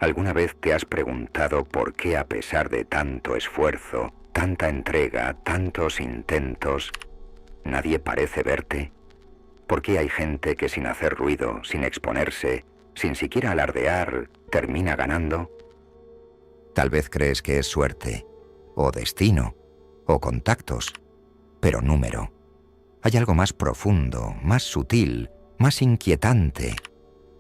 ¿Alguna vez te has preguntado por qué, a pesar de tanto esfuerzo, tanta entrega, tantos intentos, nadie parece verte? ¿Por qué hay gente que sin hacer ruido, sin exponerse, sin siquiera alardear, termina ganando? Tal vez crees que es suerte, o destino, o contactos, pero número. Hay algo más profundo, más sutil, más inquietante,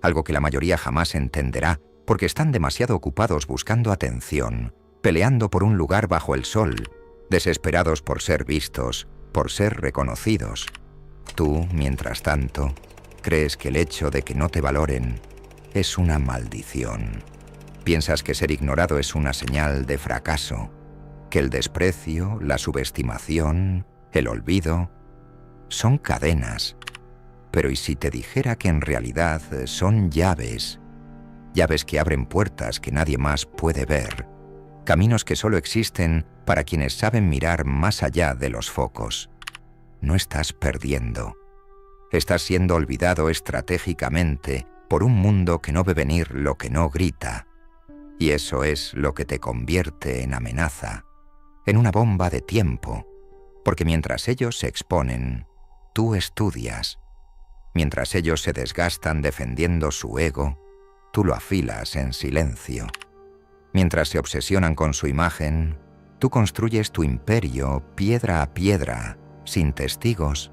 algo que la mayoría jamás entenderá, porque están demasiado ocupados buscando atención, peleando por un lugar bajo el sol, desesperados por ser vistos, por ser reconocidos. Tú, mientras tanto, crees que el hecho de que no te valoren es una maldición. Piensas que ser ignorado es una señal de fracaso, que el desprecio, la subestimación, el olvido, son cadenas. Pero ¿y si te dijera que en realidad son llaves? Llaves que abren puertas que nadie más puede ver, caminos que solo existen para quienes saben mirar más allá de los focos. No estás perdiendo. Estás siendo olvidado estratégicamente por un mundo que no ve venir lo que no grita. Y eso es lo que te convierte en amenaza, en una bomba de tiempo, porque mientras ellos se exponen, tú estudias. Mientras ellos se desgastan defendiendo su ego, tú lo afilas en silencio. Mientras se obsesionan con su imagen, tú construyes tu imperio piedra a piedra, sin testigos.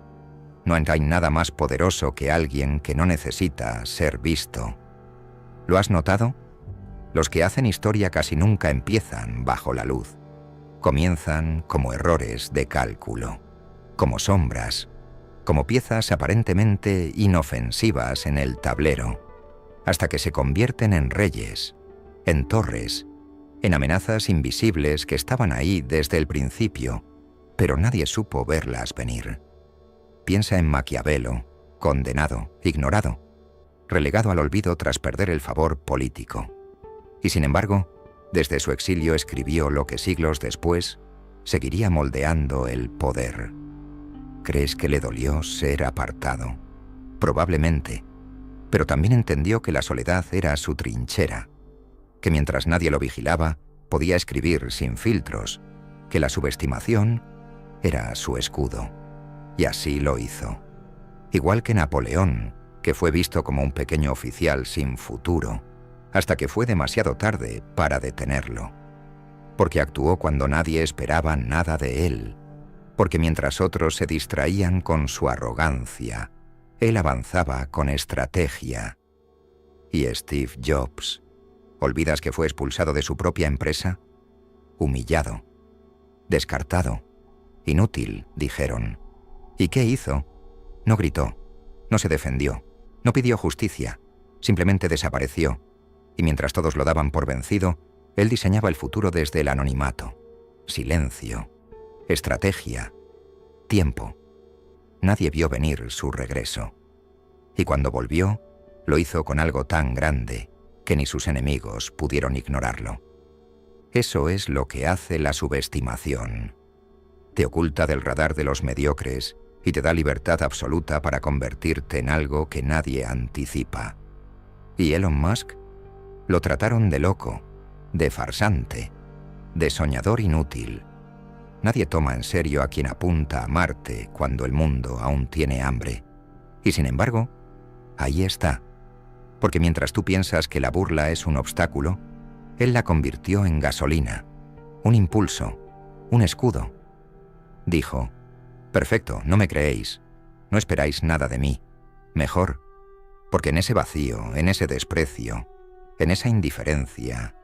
No hay nada más poderoso que alguien que no necesita ser visto. ¿Lo has notado? Los que hacen historia casi nunca empiezan bajo la luz. Comienzan como errores de cálculo, como sombras, como piezas aparentemente inofensivas en el tablero, hasta que se convierten en reyes, en torres, en amenazas invisibles que estaban ahí desde el principio, pero nadie supo verlas venir. Piensa en Maquiavelo, condenado, ignorado, relegado al olvido tras perder el favor político. Y sin embargo, desde su exilio escribió lo que siglos después seguiría moldeando el poder. ¿Crees que le dolió ser apartado? Probablemente, pero también entendió que la soledad era su trinchera, que mientras nadie lo vigilaba, podía escribir sin filtros, que la subestimación era su escudo. Y así lo hizo. Igual que Napoleón, que fue visto como un pequeño oficial sin futuro, hasta que fue demasiado tarde para detenerlo. Porque actuó cuando nadie esperaba nada de él, porque mientras otros se distraían con su arrogancia, él avanzaba con estrategia. ¿Y Steve Jobs? ¿Olvidas que fue expulsado de su propia empresa? Humillado, descartado, inútil, dijeron. ¿Y qué hizo? No gritó, no se defendió, no pidió justicia, simplemente desapareció, y mientras todos lo daban por vencido, él diseñaba el futuro desde el anonimato. Silencio, estrategia, tiempo. Nadie vio venir su regreso. Y cuando volvió, lo hizo con algo tan grande que ni sus enemigos pudieron ignorarlo. Eso es lo que hace la subestimación. Te oculta del radar de los mediocres y te da libertad absoluta para convertirte en algo que nadie anticipa. ¿Y Elon Musk? Lo trataron de loco, de farsante, de soñador inútil. Nadie toma en serio a quien apunta a Marte cuando el mundo aún tiene hambre. Y sin embargo, ahí está. Porque mientras tú piensas que la burla es un obstáculo, él la convirtió en gasolina, un impulso, un escudo. Dijo: «Perfecto, no me creéis, no esperáis nada de mí. Mejor, porque en ese vacío, en ese desprecio, en esa indiferencia,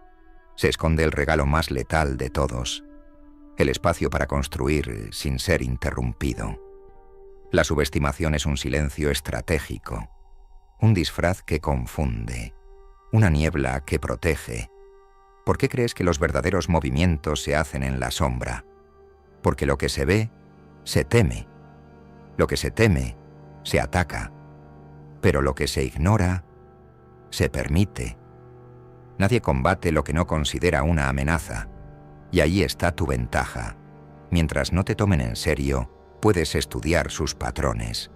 se esconde el regalo más letal de todos, el espacio para construir sin ser interrumpido. La subestimación es un silencio estratégico, un disfraz que confunde, una niebla que protege. ¿Por qué crees que los verdaderos movimientos se hacen en la sombra? Porque lo que se ve, se teme. Lo que se teme, se ataca. Pero lo que se ignora, se permite. Nadie combate lo que no considera una amenaza. Y ahí está tu ventaja. Mientras no te tomen en serio, puedes estudiar sus patrones.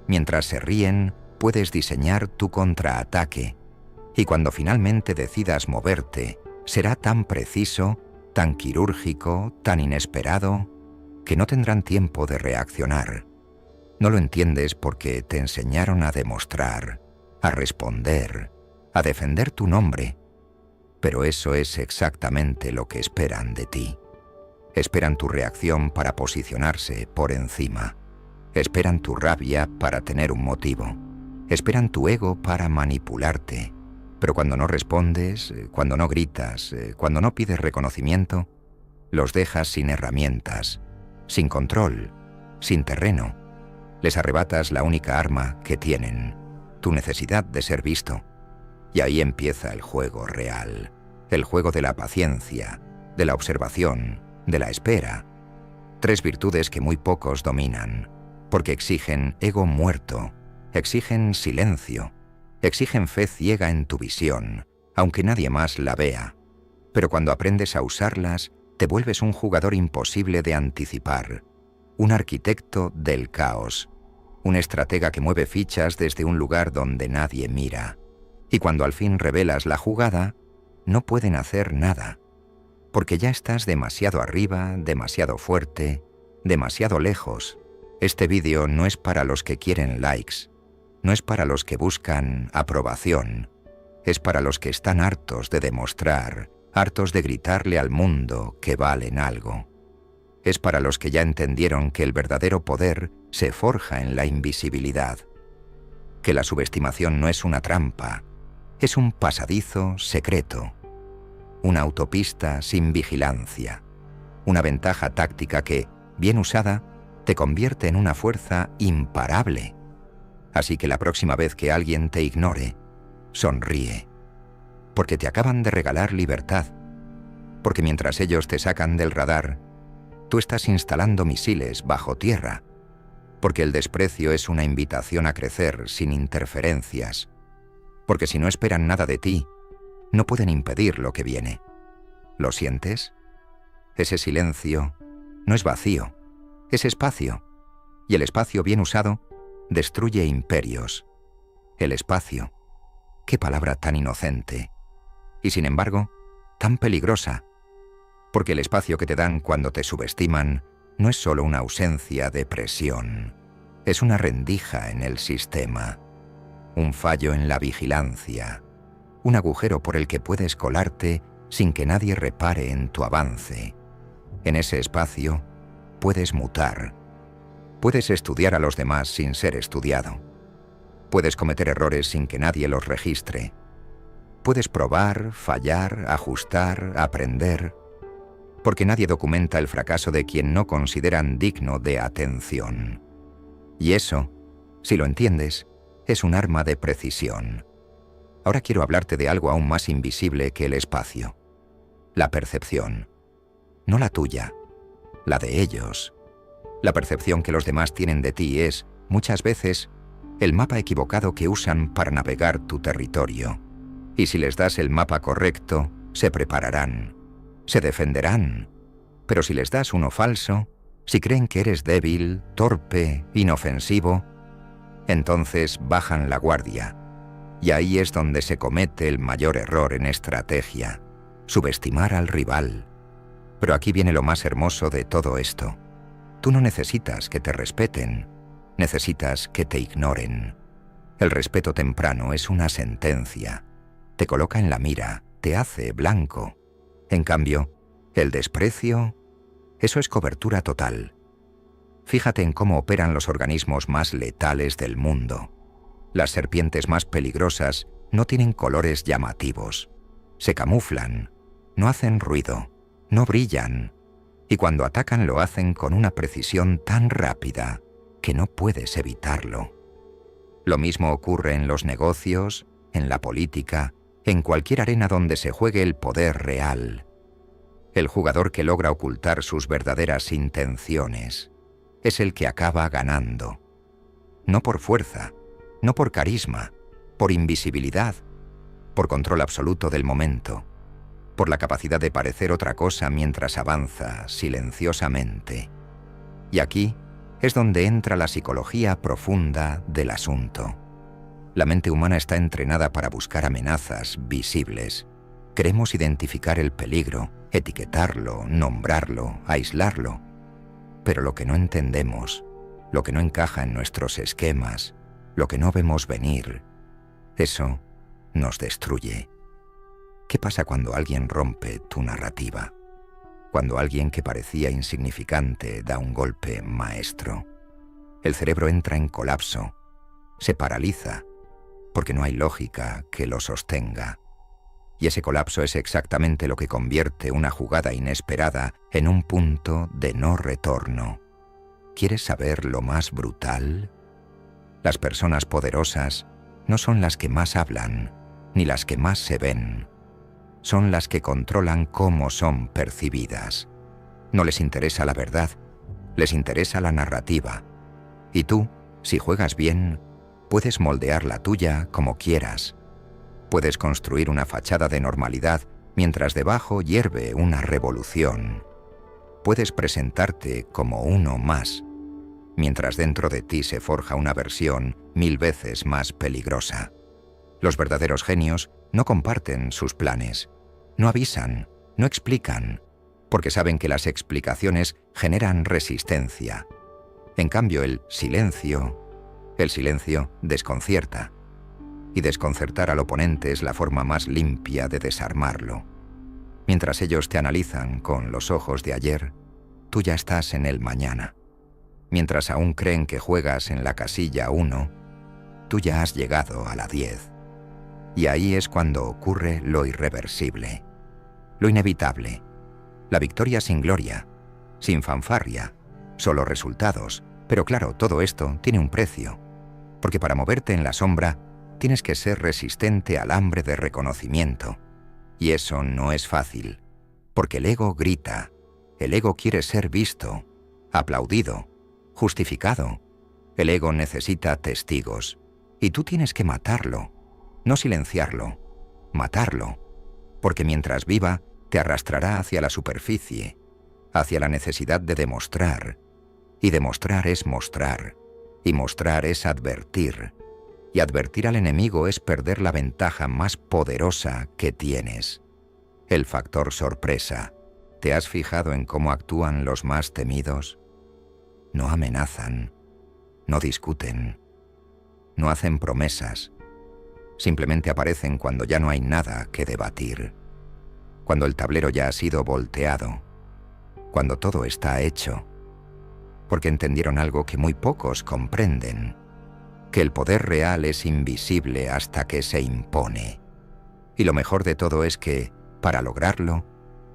Mientras se ríen, puedes diseñar tu contraataque. Y cuando finalmente decidas moverte, será tan preciso, tan quirúrgico, tan inesperado, que no tendrán tiempo de reaccionar. No lo entiendes porque te enseñaron a demostrar, a responder, a defender tu nombre. Pero eso es exactamente lo que esperan de ti. Esperan tu reacción para posicionarse por encima. Esperan tu rabia para tener un motivo. Esperan tu ego para manipularte. Pero cuando no respondes, cuando no gritas, cuando no pides reconocimiento, los dejas sin herramientas, sin control, sin terreno. Les arrebatas la única arma que tienen, tu necesidad de ser visto. Y ahí empieza el juego real, el juego de la paciencia, de la observación, de la espera. 3 virtudes que muy pocos dominan, porque exigen ego muerto, exigen silencio, exigen fe ciega en tu visión, aunque nadie más la vea. Pero cuando aprendes a usarlas, te vuelves un jugador imposible de anticipar, un arquitecto del caos, un estratega que mueve fichas desde un lugar donde nadie mira. Y cuando al fin revelas la jugada, no pueden hacer nada, porque ya estás demasiado arriba, demasiado fuerte, demasiado lejos. Este vídeo no es para los que quieren likes, no es para los que buscan aprobación, es para los que están hartos de demostrar, hartos de gritarle al mundo que valen algo. Es para los que ya entendieron que el verdadero poder se forja en la invisibilidad, que la subestimación no es una trampa, es un pasadizo secreto, una autopista sin vigilancia, una ventaja táctica que, bien usada, te convierte en una fuerza imparable. Así que la próxima vez que alguien te ignore, sonríe, porque te acaban de regalar libertad, porque mientras ellos te sacan del radar, tú estás instalando misiles bajo tierra, porque el desprecio es una invitación a crecer sin interferencias, porque si no esperan nada de ti, no pueden impedir lo que viene. ¿Lo sientes? Ese silencio no es vacío, es espacio, y el espacio bien usado destruye imperios. El espacio, qué palabra tan inocente, y sin embargo, tan peligrosa, porque el espacio que te dan cuando te subestiman no es solo una ausencia de presión, es una rendija en el sistema, un fallo en la vigilancia, un agujero por el que puedes colarte sin que nadie repare en tu avance. En ese espacio puedes mutar, puedes estudiar a los demás sin ser estudiado, puedes cometer errores sin que nadie los registre, puedes probar, fallar, ajustar, aprender, porque nadie documenta el fracaso de quien no consideran digno de atención. Y eso, si lo entiendes, es un arma de precisión. Ahora quiero hablarte de algo aún más invisible que el espacio. La percepción. No la tuya, la de ellos. La percepción que los demás tienen de ti es, muchas veces, el mapa equivocado que usan para navegar tu territorio. Y si les das el mapa correcto, se prepararán, se defenderán. Pero si les das uno falso, si creen que eres débil, torpe, inofensivo, entonces bajan la guardia. Y ahí es donde se comete el mayor error en estrategia, subestimar al rival. Pero aquí viene lo más hermoso de todo esto. Tú no necesitas que te respeten, necesitas que te ignoren. El respeto temprano es una sentencia, te coloca en la mira, te hace blanco. En cambio, el desprecio, eso es cobertura total. Fíjate en cómo operan los organismos más letales del mundo. Las serpientes más peligrosas no tienen colores llamativos. Se camuflan, no hacen ruido, no brillan, y cuando atacan lo hacen con una precisión tan rápida que no puedes evitarlo. Lo mismo ocurre en los negocios, en la política, en cualquier arena donde se juegue el poder real. El jugador que logra ocultar sus verdaderas intenciones es el que acaba ganando. No por fuerza, no por carisma, por invisibilidad, por control absoluto del momento, por la capacidad de parecer otra cosa mientras avanza silenciosamente. Y aquí es donde entra la psicología profunda del asunto. La mente humana está entrenada para buscar amenazas visibles. Queremos identificar el peligro, etiquetarlo, nombrarlo, aislarlo. Pero lo que no entendemos, lo que no encaja en nuestros esquemas, lo que no vemos venir, eso nos destruye. ¿Qué pasa cuando alguien rompe tu narrativa? Cuando alguien que parecía insignificante da un golpe maestro. El cerebro entra en colapso, se paraliza, porque no hay lógica que lo sostenga. Y ese colapso es exactamente lo que convierte una jugada inesperada en un punto de no retorno. ¿Quieres saber lo más brutal? Las personas poderosas no son las que más hablan, ni las que más se ven. Son las que controlan cómo son percibidas. No les interesa la verdad, les interesa la narrativa. Y tú, si juegas bien, puedes moldear la tuya como quieras. Puedes construir una fachada de normalidad mientras debajo hierve una revolución. Puedes presentarte como uno más, mientras dentro de ti se forja una versión 1000 veces más peligrosa. Los verdaderos genios no comparten sus planes, no avisan, no explican, porque saben que las explicaciones generan resistencia. En cambio, el silencio desconcierta. Y desconcertar al oponente es la forma más limpia de desarmarlo. Mientras ellos te analizan con los ojos de ayer, tú ya estás en el mañana. Mientras aún creen que juegas en la casilla 1, tú ya has llegado a la 10. Y ahí es cuando ocurre lo irreversible, lo inevitable, la victoria sin gloria, sin fanfarria, solo resultados. Pero claro, todo esto tiene un precio, porque para moverte en la sombra tienes que ser resistente al hambre de reconocimiento. Y eso no es fácil, porque el ego grita, el ego quiere ser visto, aplaudido, justificado. El ego necesita testigos, y tú tienes que matarlo, no silenciarlo, matarlo, porque mientras viva te arrastrará hacia la superficie, hacia la necesidad de demostrar, y demostrar es mostrar, y mostrar es advertir, y advertir al enemigo es perder la ventaja más poderosa que tienes, el factor sorpresa. ¿Te has fijado en cómo actúan los más temidos? No amenazan, no discuten, no hacen promesas, simplemente aparecen cuando ya no hay nada que debatir, cuando el tablero ya ha sido volteado, cuando todo está hecho, porque entendieron algo que muy pocos comprenden, que el poder real es invisible hasta que se impone. Y lo mejor de todo es que, para lograrlo,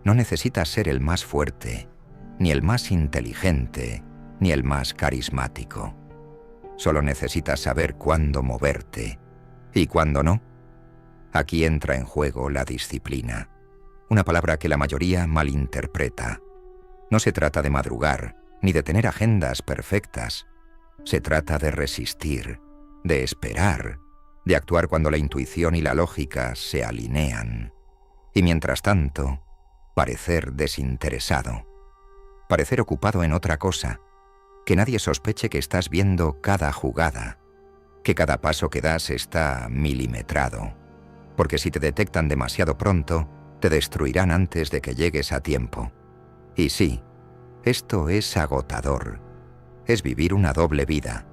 no necesitas ser el más fuerte, ni el más inteligente, ni el más carismático. Solo necesitas saber cuándo moverte, y cuándo no. Aquí entra en juego la disciplina, una palabra que la mayoría malinterpreta. No se trata de madrugar, ni de tener agendas perfectas. Se trata de resistir, de esperar, de actuar cuando la intuición y la lógica se alinean. Y mientras tanto, parecer desinteresado, parecer ocupado en otra cosa, que nadie sospeche que estás viendo cada jugada, que cada paso que das está milimetrado, porque si te detectan demasiado pronto, te destruirán antes de que llegues a tiempo. Y sí, esto es agotador, es vivir una doble vida,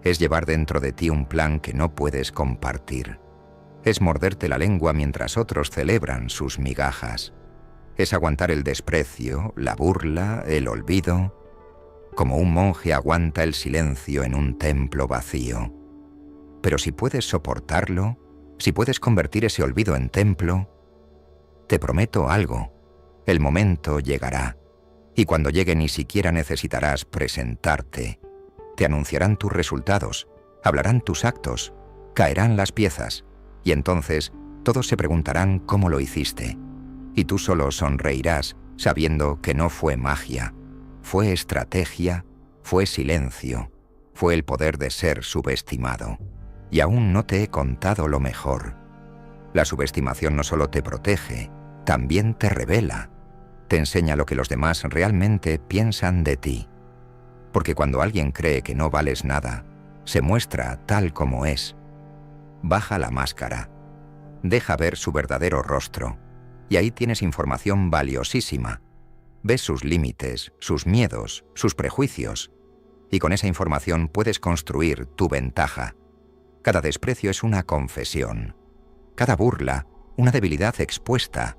es llevar dentro de ti un plan que no puedes compartir, es morderte la lengua mientras otros celebran sus migajas, es aguantar el desprecio, la burla, el olvido, como un monje aguanta el silencio en un templo vacío. Pero si puedes soportarlo, si puedes convertir ese olvido en templo, te prometo algo, el momento llegará, y cuando llegue ni siquiera necesitarás presentarte. Te anunciarán tus resultados, hablarán tus actos, caerán las piezas, y entonces todos se preguntarán cómo lo hiciste, y tú solo sonreirás sabiendo que no fue magia, fue estrategia, fue silencio, fue el poder de ser subestimado. Y aún no te he contado lo mejor. La subestimación no solo te protege, también te revela, te enseña lo que los demás realmente piensan de ti. Porque cuando alguien cree que no vales nada, se muestra tal como es. baja la máscara, deja ver su verdadero rostro, y ahí tienes información valiosísima. Ves sus límites, sus miedos, sus prejuicios, y con esa información puedes construir tu ventaja. Cada desprecio es una confesión, cada burla, una debilidad expuesta.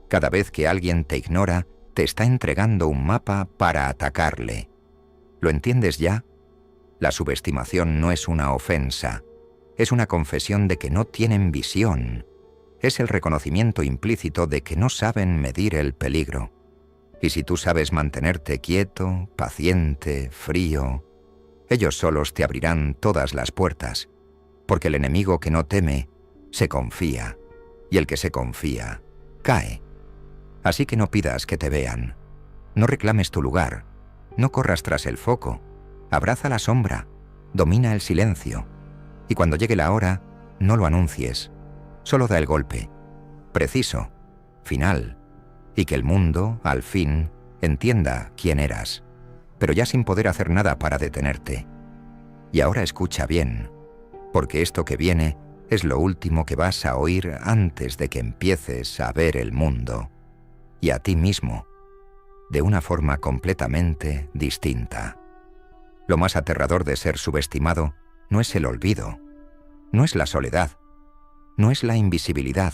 Cada vez que alguien te ignora, te está entregando un mapa para atacarle. ¿Lo entiendes ya? La subestimación no es una ofensa, es una confesión de que no tienen visión. Es el reconocimiento implícito de que no saben medir el peligro. Y si tú sabes mantenerte quieto, paciente, frío, ellos solos te abrirán todas las puertas, porque el enemigo que no teme, se confía, y el que se confía, cae. Así que no pidas que te vean, no reclames tu lugar, no corras tras el foco, abraza la sombra, domina el silencio, y cuando llegue la hora, no lo anuncies, solo da el golpe, preciso, final, y que el mundo, al fin, entienda quién eras, pero ya sin poder hacer nada para detenerte. Y ahora escucha bien, porque esto que viene es lo último que vas a oír antes de que empieces a ver el mundo, y a ti mismo, de una forma completamente distinta. Lo más aterrador de ser subestimado no es el olvido, no es la soledad, no es la invisibilidad.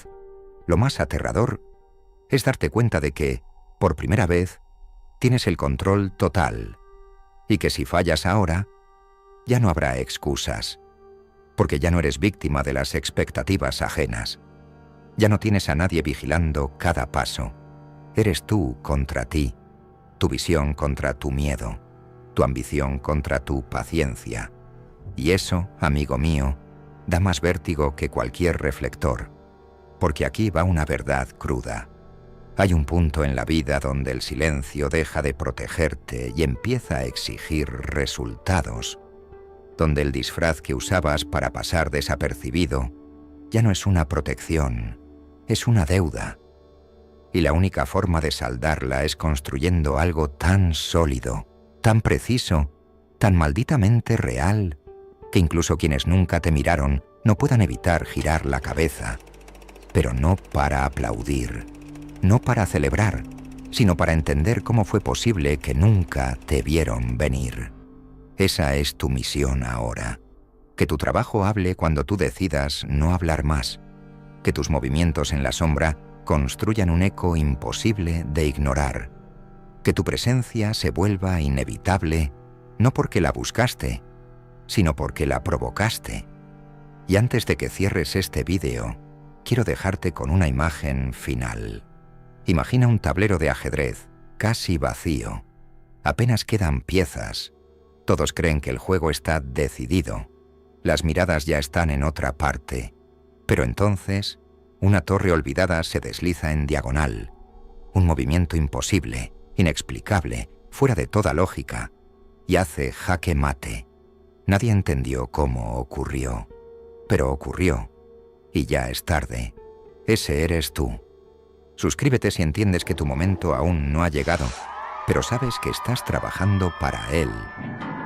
Lo más aterrador es darte cuenta de que, por primera vez, tienes el control total, y que si fallas ahora, ya no habrá excusas, porque ya no eres víctima de las expectativas ajenas. Ya no tienes a nadie vigilando cada paso. Eres tú contra ti, tu visión contra tu miedo, tu ambición contra tu paciencia. Y eso, amigo mío, da más vértigo que cualquier reflector, porque aquí va una verdad cruda. Hay un punto en la vida donde el silencio deja de protegerte y empieza a exigir resultados, donde el disfraz que usabas para pasar desapercibido ya no es una protección, es una deuda. Y la única forma de saldarla es construyendo algo tan sólido, tan preciso, tan malditamente real, que incluso quienes nunca te miraron no puedan evitar girar la cabeza, pero no para aplaudir, no para celebrar, sino para entender cómo fue posible que nunca te vieron venir. Esa es tu misión ahora. Que tu trabajo hable cuando tú decidas no hablar más. Que tus movimientos en la sombra construyan un eco imposible de ignorar. Que tu presencia se vuelva inevitable, no porque la buscaste, sino porque la provocaste. Y antes de que cierres este vídeo, quiero dejarte con una imagen final. Imagina un tablero de ajedrez, casi vacío. Apenas quedan piezas. Todos creen que el juego está decidido. Las miradas ya están en otra parte. Pero entonces, una torre olvidada se desliza en diagonal. Un movimiento imposible, inexplicable, fuera de toda lógica, y hace jaque mate. Nadie entendió cómo ocurrió, pero ocurrió, y ya es tarde. Ese eres tú. Suscríbete si entiendes que tu momento aún no ha llegado, pero sabes que estás trabajando para él.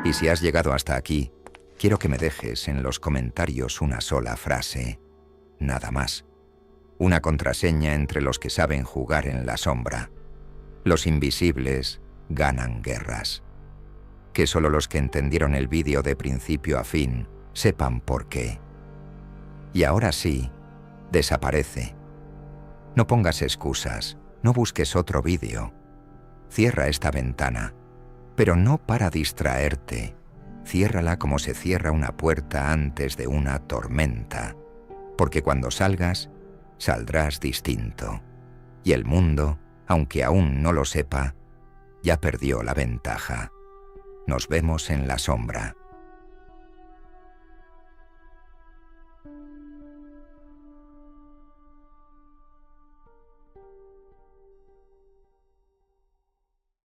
Y si has llegado hasta aquí, quiero que me dejes en los comentarios una sola frase, nada más. Una contraseña entre los que saben jugar en la sombra. Los invisibles ganan guerras. Que solo los que entendieron el vídeo de principio a fin sepan por qué. Y ahora sí, desaparece. No pongas excusas, no busques otro vídeo. Cierra esta ventana, pero no para distraerte. Ciérrala como se cierra una puerta antes de una tormenta, porque cuando salgas, saldrás distinto. Y el mundo, aunque aún no lo sepa, ya perdió la ventaja. Nos vemos en la sombra.